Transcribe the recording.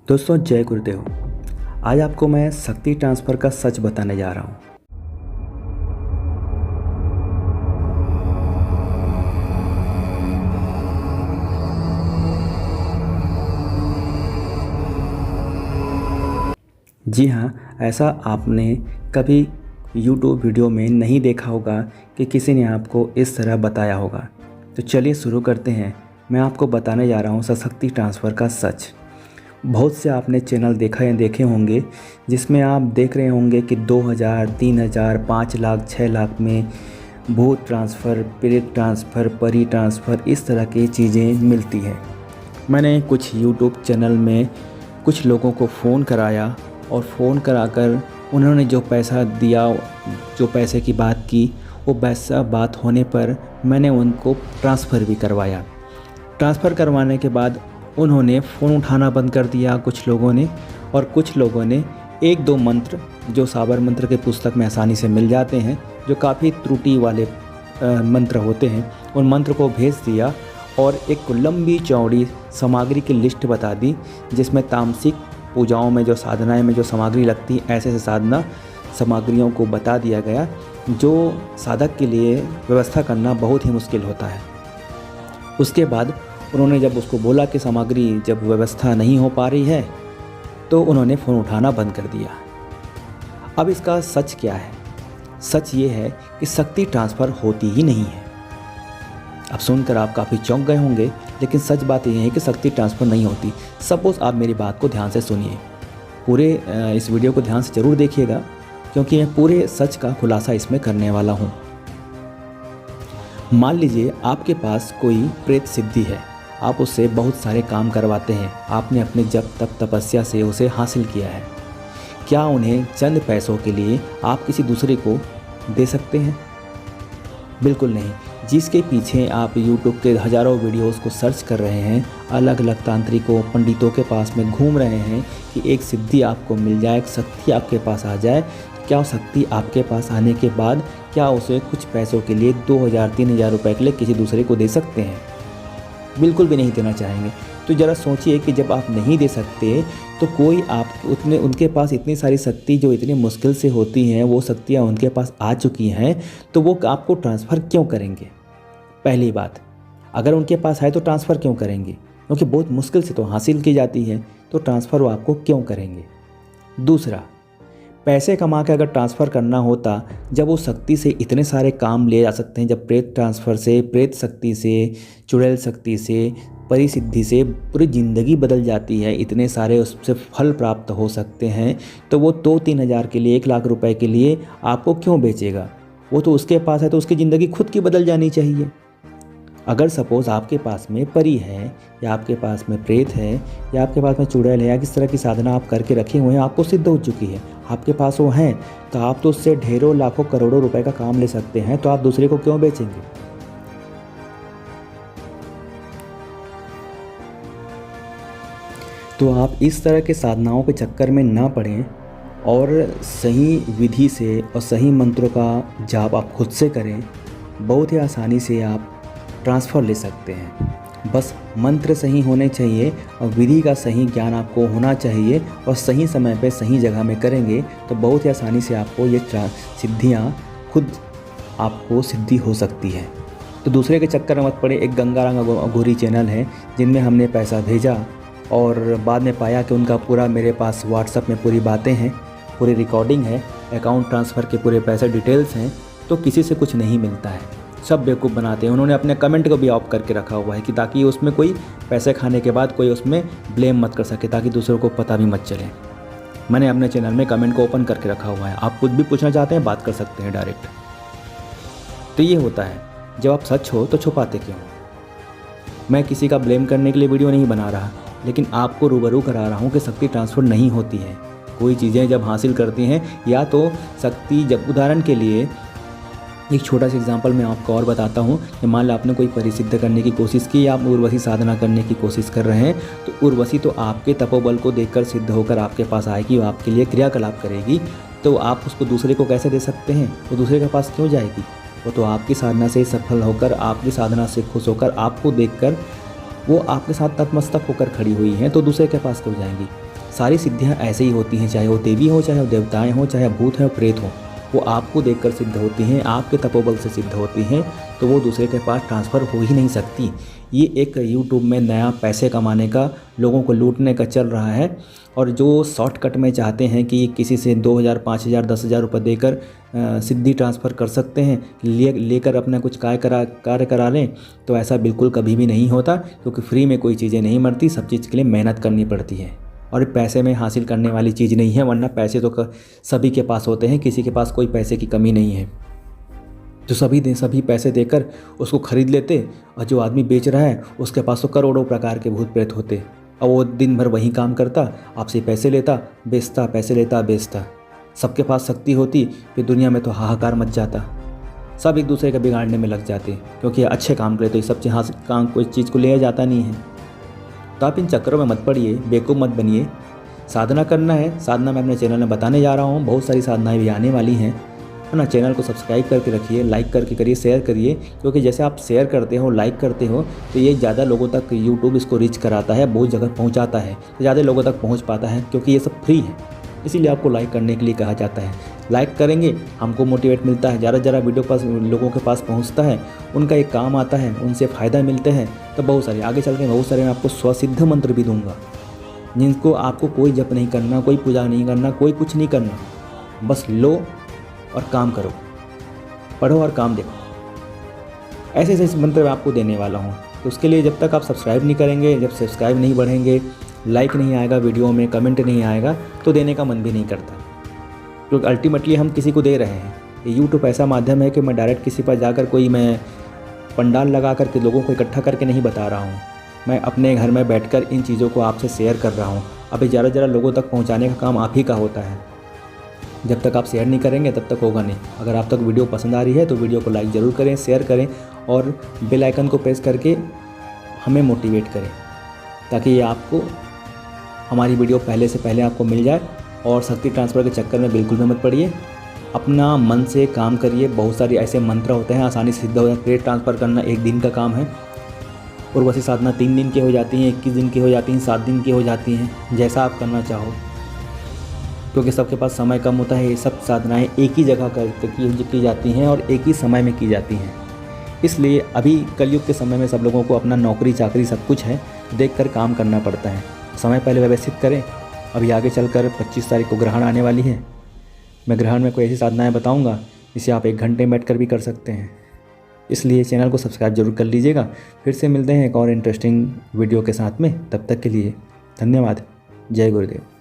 दोस्तों जय गुरुदेव। आज आपको मैं शक्ति ट्रांसफ़र का सच बताने जा रहा हूँ। जी हाँ, ऐसा आपने कभी YouTube वीडियो में नहीं देखा होगा कि किसी ने आपको इस तरह बताया होगा। तो चलिए शुरू करते हैं। मैं आपको बताने जा रहा हूँ शक्ति ट्रांसफ़र का सच। बहुत से आपने चैनल देखे होंगे जिसमें आप देख रहे होंगे कि 2000, 3000, 5 लाख, 6 लाख में भूत ट्रांसफ़र, प्रेत ट्रांसफ़र, परी ट्रांसफ़र, इस तरह की चीज़ें मिलती हैं। मैंने कुछ यूट्यूब चैनल में कुछ लोगों को फ़ोन कराया और फ़ोन कराकर उन्होंने जो पैसा दिया, जो पैसे की बात की, वो पैसा बात होने पर मैंने उनको ट्रांसफ़र भी करवाया। ट्रांसफ़र करवाने के बाद उन्होंने फ़ोन उठाना बंद कर दिया कुछ लोगों ने, और कुछ लोगों ने एक दो मंत्र जो साबर मंत्र के पुस्तक में आसानी से मिल जाते हैं, जो काफ़ी त्रुटि वाले मंत्र होते हैं, उन मंत्र को भेज दिया और एक लंबी चौड़ी सामग्री की लिस्ट बता दी, जिसमें तामसिक पूजाओं में जो साधनाएं में जो सामग्री लगती है, ऐसे साधना सामग्रियों को बता दिया गया जो साधक के लिए व्यवस्था करना बहुत ही मुश्किल होता है। उसके बाद उन्होंने जब उसको बोला कि सामग्री जब व्यवस्था नहीं हो पा रही है, तो उन्होंने फ़ोन उठाना बंद कर दिया। अब इसका सच क्या है? सच ये है कि शक्ति ट्रांसफ़र होती ही नहीं है। अब सुनकर आप काफ़ी चौंक गए होंगे, लेकिन सच बात यह है कि शक्ति ट्रांसफ़र नहीं होती। सपोज़ आप मेरी बात को ध्यान से सुनिए, पूरे इस वीडियो को ध्यान से ज़रूर देखिएगा, क्योंकि मैं पूरे सच का खुलासा इसमें करने वाला हूँ। मान लीजिए आपके पास कोई प्रेत सिद्धि है, आप उससे बहुत सारे काम करवाते हैं, आपने अपने जप तप तपस्या से उसे हासिल किया है। क्या उन्हें चंद पैसों के लिए आप किसी दूसरे को दे सकते हैं? बिल्कुल नहीं। जिसके पीछे आप YouTube के हज़ारों वीडियोस को सर्च कर रहे हैं, अलग अलग तांत्रिकों पंडितों के पास में घूम रहे हैं कि एक सिद्धि आपको मिल जाए, एक शक्ति आपके पास आ जाए, क्या वो शक्ति आपके पास आने के बाद क्या उसे कुछ पैसों के लिए 2000, 3000 रुपये के लिए किसी दूसरे को दे सकते हैं? बिल्कुल भी नहीं देना चाहेंगे। तो ज़रा सोचिए कि जब आप नहीं दे सकते तो कोई आप उनके पास इतनी सारी शक्ति जो इतनी मुश्किल से होती हैं, वो शक्तियाँ उनके पास आ चुकी हैं, तो वो आपको ट्रांसफ़र क्यों करेंगे? पहली बात, अगर उनके पास है तो ट्रांसफ़र क्यों करेंगे? क्योंकि बहुत मुश्किल से तो हासिल की जाती है, तो ट्रांसफ़र वो आपको क्यों करेंगे? दूसरा, पैसे कमा के अगर ट्रांसफ़र करना होता, जब वो शक्ति से इतने सारे काम ले जा सकते हैं, जब प्रेत ट्रांसफ़र से, प्रेत शक्ति से, चुड़ैल शक्ति से, परिसिद्धि से पूरी ज़िंदगी बदल जाती है, इतने सारे उससे फल प्राप्त हो सकते हैं, तो वो 2-3 हज़ार के लिए, 1 लाख रुपए के लिए आपको क्यों बेचेगा? वो तो उसके पास है, तो उसकी ज़िंदगी खुद की बदल जानी चाहिए। अगर सपोज़ आपके पास में परी है, या आपके पास में प्रेत है, या आपके पास में चुड़ैल है, या किस तरह की साधना आप करके रखे हुए हैं, आपको सिद्ध हो चुकी है, आपके पास वो हैं, तो आप तो उससे ढेरों लाखों करोड़ों रुपए का काम ले सकते हैं, तो आप दूसरे को क्यों बेचेंगे? तो आप इस तरह के साधनाओं के चक्कर में ना पड़ें और सही विधि से और सही मंत्रों का जाप आप खुद से करें। बहुत ही आसानी से आप ट्रांसफ़र ले सकते हैं। बस मंत्र सही होने चाहिए और विधि का सही ज्ञान आपको होना चाहिए, और सही समय पे सही जगह में करेंगे तो बहुत ही आसानी से आपको ये सिद्धियाँ खुद आपको सिद्धि हो सकती है। तो दूसरे के चक्कर में मत पड़े। एक गंगाराम अघोरी चैनल है, जिनमें हमने पैसा भेजा और बाद में पाया कि उनका पूरा मेरे पास व्हाट्सएप में पूरी बातें हैं, पूरी रिकॉर्डिंग है, अकाउंट ट्रांसफ़र के पूरे पैसे डिटेल्स हैं, तो किसी से कुछ नहीं मिलता है, सब बेवकूफ़ बनाते हैं। उन्होंने अपने कमेंट को भी ऑफ करके रखा हुआ है कि ताकि उसमें कोई पैसे खाने के बाद कोई उसमें ब्लेम मत कर सके, ताकि दूसरों को पता भी मत चले। मैंने अपने चैनल में कमेंट को ओपन करके रखा हुआ है, आप कुछ भी पूछना चाहते हैं बात कर सकते हैं डायरेक्ट। तो ये होता है, जब आप सच हो तो छुपाते क्यों? मैं किसी का ब्लेम करने के लिए वीडियो नहीं बना रहा, लेकिन आपको रूबरू करा रहा हूँ कि शक्ति ट्रांसफ़र नहीं होती है। कोई चीज़ें जब हासिल करती हैं, या तो शक्ति, जब उदाहरण के लिए एक छोटा सा एग्जांपल मैं आपको और बताता हूँ कि मान लो आपने कोई परिसिद्ध करने की कोशिश की, या आप उर्वशी साधना करने की कोशिश कर रहे हैं, तो उर्वशी तो आपके तपोबल को देखकर सिद्ध होकर आपके पास आएगी, वो आपके लिए क्रियाकलाप करेगी, तो आप उसको दूसरे को कैसे दे सकते हैं? वो दूसरे के पास क्यों जाएगी? वो तो आपकी साधना से सफल होकर, आपकी साधना से खुश होकर, आपको देखकर वो आपके साथ नतमस्तक होकर खड़ी हुई हैं, तो दूसरे के पास क्यों जाएंगी? सारी सिद्धियाँ ऐसे ही होती हैं, चाहे वो देवी हो, चाहे वो देवताएँ हों, चाहे भूत हैं, प्रेत हों, वो आपको देखकर सिद्ध होती हैं, आपके तपोबल से सिद्ध होती हैं, तो वो दूसरे के पास ट्रांसफ़र हो ही नहीं सकती। ये एक यूट्यूब में नया पैसे कमाने का, लोगों को लूटने का चल रहा है। और जो शॉर्टकट में चाहते हैं कि किसी से 2000, 5000, 10,000 रुपये देकर सिद्धि ट्रांसफ़र कर सकते हैं, लेकर अपना कुछ कार्य करा लें, तो ऐसा बिल्कुल कभी भी नहीं होता, क्योंकि फ्री में कोई चीज़ें नहीं मरती, सब चीज़ के लिए मेहनत करनी पड़ती है। और पैसे में हासिल करने वाली चीज़ नहीं है, वरना पैसे तो सभी के पास होते हैं, किसी के पास कोई पैसे की कमी नहीं है। जो सभी पैसे देकर उसको ख़रीद लेते, और जो आदमी बेच रहा है उसके पास तो करोड़ों प्रकार के भूत प्रेत होते, और वो दिन भर वही काम करता, आपसे पैसे लेता, बेचता, पैसे लेता, बेचता। सबके पास शक्ति होती, फिर दुनिया में तो हाहाकार मच जाता, सब एक दूसरे का बिगाड़ने में लग जाते, क्योंकि अच्छे काम करे तो ये सब काम कोई चीज़ को लिया जाता नहीं है। तो आप इन चक्करों में मत पड़िए, बेवकूफ़ मत बनिए। साधना करना है, साधना मैं अपने चैनल में बताने जा रहा हूँ, बहुत सारी साधनाएँ भी आने वाली हैं। अपना चैनल को सब्सक्राइब करके रखिए, लाइक करके करिए, शेयर करिए, क्योंकि जैसे आप शेयर करते हो, लाइक करते हो, तो ये ज़्यादा लोगों तक यूट्यूब इसको रीच कराता है, बहुत जगह पहुंचाता है, तो ज़्यादा लोगों तक पहुंच पाता है, क्योंकि ये सब फ्री है, इसीलिए आपको लाइक करने के लिए कहा जाता है। लाइक करेंगे, हमको मोटिवेट मिलता है, ज़्यादा वीडियो पास लोगों के पास पहुँचता है, उनका एक काम आता है, उनसे फ़ायदा मिलते हैं, तो बहुत सारे आगे चल के बहुत सारे मैं आपको स्वसिद्ध मंत्र भी दूँगा, जिनको आपको कोई जप नहीं करना, कोई पूजा नहीं करना, कोई कुछ नहीं करना, बस लो और काम करो, पढ़ो और काम देखो। ऐसे ऐसे मंत्र मैं आपको देने वाला हूँ। तो उसके लिए जब तक आप सब्सक्राइब नहीं करेंगे, जब सब्सक्राइब नहीं बढ़ेंगे, लाइक नहीं आएगा वीडियो में, कमेंट नहीं आएगा, तो देने का मन भी नहीं करता, क्योंकि अल्टीमेटली हम किसी को दे रहे हैं। ये यूट्यूब ऐसा माध्यम है कि मैं डायरेक्ट किसी पर जाकर मैं पंडाल लगा कर के लोगों को इकट्ठा करके नहीं बता रहा हूँ। मैं अपने घर में बैठकर इन चीज़ों को आपसे शेयर कर रहा हूँ। अभी ज़रा लोगों तक पहुँचाने का काम आप ही का होता है। जब तक आप शेयर नहीं करेंगे तब तक होगा नहीं। अगर आप तक वीडियो पसंद आ रही है तो वीडियो को लाइक ज़रूर करें, शेयर करें, और बेल आइकन को प्रेस करके हमें मोटिवेट करें, ताकि ये आपको हमारी वीडियो पहले से पहले आपको मिल जाए। और शक्ति ट्रांसफ़र के चक्कर में बिल्कुल भी मत पड़िए, अपना मन से काम करिए। बहुत सारे ऐसे मंत्र होते हैं, आसानी से सिद्ध हो जाए। क्रेडिट ट्रांसफ़र करना 1 दिन का काम है, और वैसे साधना 3 दिन की हो जाती हैं, 21 दिन की हो जाती हैं, 7 दिन की हो जाती हैं, जैसा आप करना चाहो, क्योंकि सबके पास समय कम होता है। ये सब साधनाएँ एक ही जगह की जाती हैं और एक ही समय में की जाती हैं। इसलिए अभी कलयुग के समय में सब लोगों को अपना नौकरी चाकरी सब कुछ है, देखकर काम करना पड़ता है। समय पहले व्यवस्थित करें। अभी आगे चलकर 25 तारीख को ग्रहण आने वाली है। मैं ग्रहण में कोई ऐसी साधनाएँ बताऊँगा जिसे आप 1 घंटे में बैठकर भी कर सकते हैं। इसलिए चैनल को सब्सक्राइब जरूर कर लीजिएगा। फिर से मिलते हैं एक और इंटरेस्टिंग वीडियो के साथ में। तब तक के लिए धन्यवाद। जय गुरुदेव।